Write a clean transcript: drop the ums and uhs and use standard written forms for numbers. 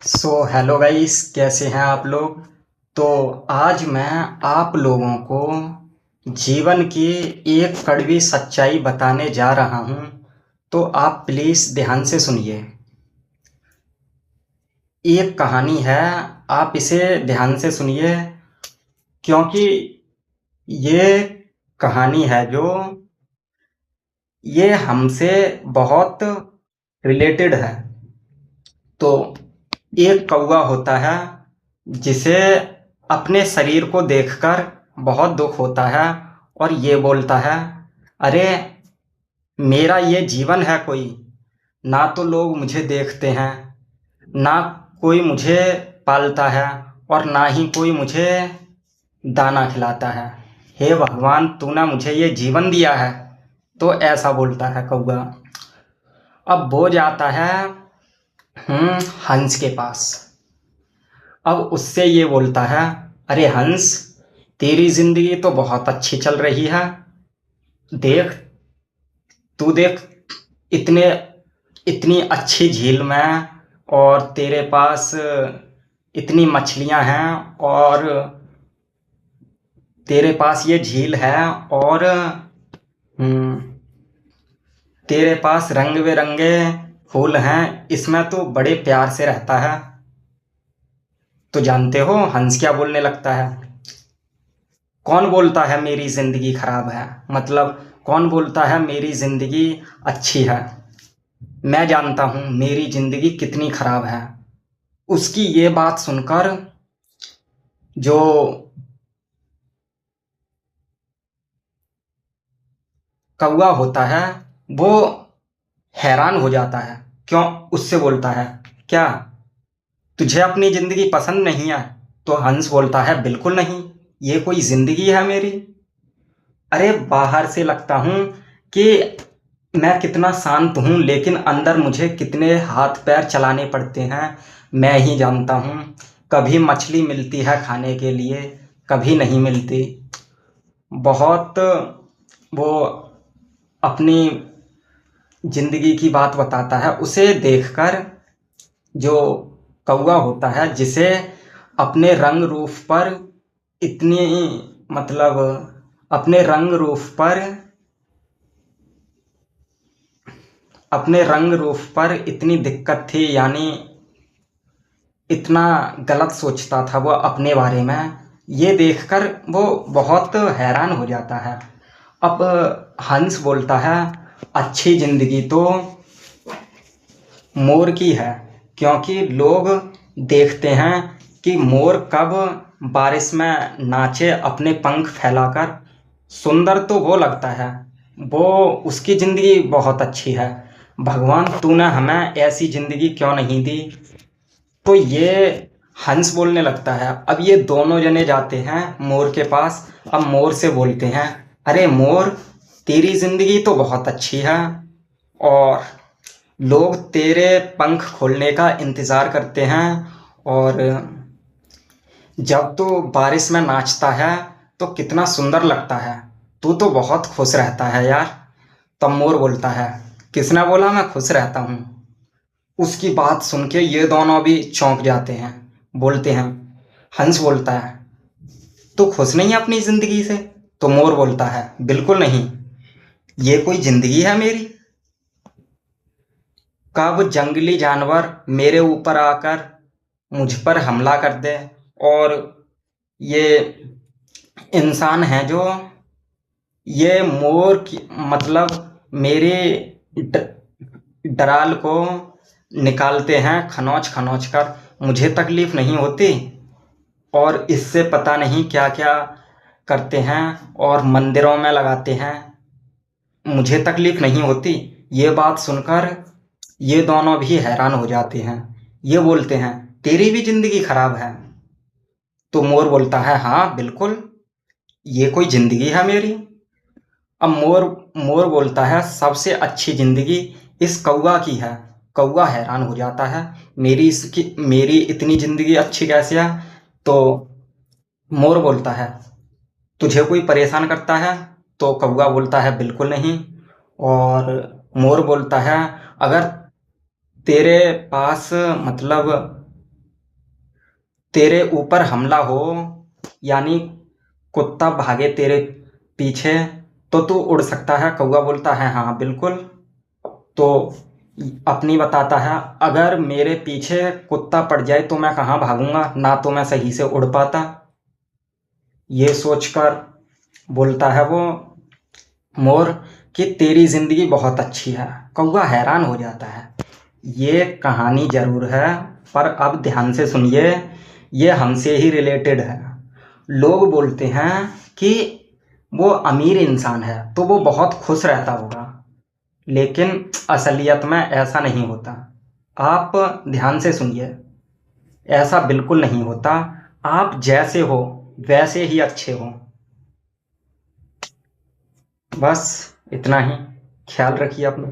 Hello guys, कैसे हैं आप लोग। तो आज मैं आप लोगों को जीवन की एक कड़वी सच्चाई बताने जा रहा हूं। तो आप प्लीज़ ध्यान से सुनिए। एक कहानी है, आप इसे ध्यान से सुनिए, क्योंकि ये कहानी है जो ये हमसे बहुत रिलेटेड है। तो एक कौवा होता है जिसे अपने शरीर को देखकर बहुत दुख होता है और ये बोलता है, अरे मेरा ये जीवन है कोई, ना तो लोग मुझे देखते हैं, ना कोई मुझे पालता है और ना ही कोई मुझे दाना खिलाता है। हे भगवान, तूने मुझे ये जीवन दिया है। तो ऐसा बोलता है कौवा। अब वो जाता है हंस के पास। अब उससे ये बोलता है, अरे हंस, तेरी जिंदगी तो बहुत अच्छी चल रही है। देख, तू देख, इतने इतनी अच्छी झील में, और तेरे पास इतनी मछलियां हैं, और तेरे पास ये झील है, और तेरे पास रंग बिरंगे फूल हैं, इसमें तो बड़े प्यार से रहता है। तो जानते हो हंस क्या बोलने लगता है? कौन बोलता है मेरी जिंदगी खराब है? मतलब कौन बोलता है मेरी जिंदगी अच्छी है? मैं जानता हूं मेरी जिंदगी कितनी खराब है। उसकी ये बात सुनकर जो कौवा होता है वो हैरान हो जाता है। क्यों? उससे बोलता है, क्या तुझे अपनी जिंदगी पसंद नहीं है? तो हंस बोलता है, बिल्कुल नहीं, ये कोई जिंदगी है मेरी? अरे बाहर से लगता हूं कि मैं कितना शांत हूँ, लेकिन अंदर मुझे कितने हाथ पैर चलाने पड़ते हैं, मैं ही जानता हूँ। कभी मछली मिलती है खाने के लिए, कभी नहीं मिलती। बहुत वो अपनी जिंदगी की बात बताता है। उसे देखकर जो कौवा होता है, जिसे अपने रंग रूप पर इतनी, मतलब अपने रंग रूप पर अपने रंग रूप पर इतनी दिक्कत थी, यानी इतना गलत सोचता था वो अपने बारे में, ये देखकर वो बहुत हैरान हो जाता है। अब हंस बोलता है, अच्छी जिंदगी तो मोर की है, क्योंकि लोग देखते हैं कि मोर कब बारिश में नाचे अपने पंख फैलाकर। सुंदर तो वो लगता है, वो उसकी ज़िंदगी बहुत अच्छी है। भगवान, तूने हमें ऐसी ज़िंदगी क्यों नहीं दी? तो ये हंस बोलने लगता है। अब ये दोनों जने जाते हैं मोर के पास। अब मोर से बोलते हैं, अरे मोर, तेरी ज़िंदगी तो बहुत अच्छी है, और लोग तेरे पंख खोलने का इंतज़ार करते हैं, और जब तू बारिश में नाचता है तो कितना सुंदर लगता है। तू तो बहुत खुश रहता है यार। तब मोर बोलता है, किसने बोला मैं खुश रहता हूँ? उसकी बात सुन के ये दोनों भी चौंक जाते हैं, बोलते हैं। हंस बोलता है, तू खुश नहीं है अपनी ज़िंदगी से? तो मोर बोलता है, बिल्कुल नहीं, ये कोई ज़िंदगी है मेरी? कब जंगली जानवर मेरे ऊपर आकर मुझ पर हमला कर दे, और ये इंसान हैं जो ये मोर की, मतलब मेरे डराल को निकालते हैं खनौच खनौच कर, मुझे तकलीफ नहीं होती? और इससे पता नहीं क्या क्या करते हैं, और मंदिरों में लगाते हैं, मुझे तकलीफ नहीं होती? ये बात सुनकर ये दोनों भी हैरान हो जाते हैं। ये बोलते हैं, तेरी भी जिंदगी खराब है? तो मोर बोलता है, हाँ बिल्कुल, ये कोई जिंदगी है मेरी? अब मोर मोर बोलता है, सबसे अच्छी जिंदगी इस कौवा की है। कौवा हैरान हो जाता है, मेरी इतनी जिंदगी अच्छी कैसे है? तो मोर बोलता है, तुझे कोई परेशान करता है? तो कौवा बोलता है, बिल्कुल नहीं। और मोर बोलता है, अगर तेरे पास, मतलब तेरे ऊपर हमला हो, यानी कुत्ता भागे तेरे पीछे, तो तू उड़ सकता है। कौवा बोलता है हाँ बिल्कुल। तो अपनी बताता है, अगर मेरे पीछे कुत्ता पड़ जाए तो मैं कहाँ भागूंगा, ना तो मैं सही से उड़ पाता। ये सोचकर बोलता है वो मोर कि तेरी जिंदगी बहुत अच्छी है। कौवा हैरान हो जाता है। ये कहानी जरूर है, पर अब ध्यान से सुनिए, ये हमसे ही रिलेटेड है। लोग बोलते हैं कि वो अमीर इंसान है तो वो बहुत खुश रहता होगा, लेकिन असलियत में ऐसा नहीं होता। आप ध्यान से सुनिए, ऐसा बिल्कुल नहीं होता। आप जैसे हो वैसे ही अच्छे हो। बस इतना ही। ख्याल रखिए अपना।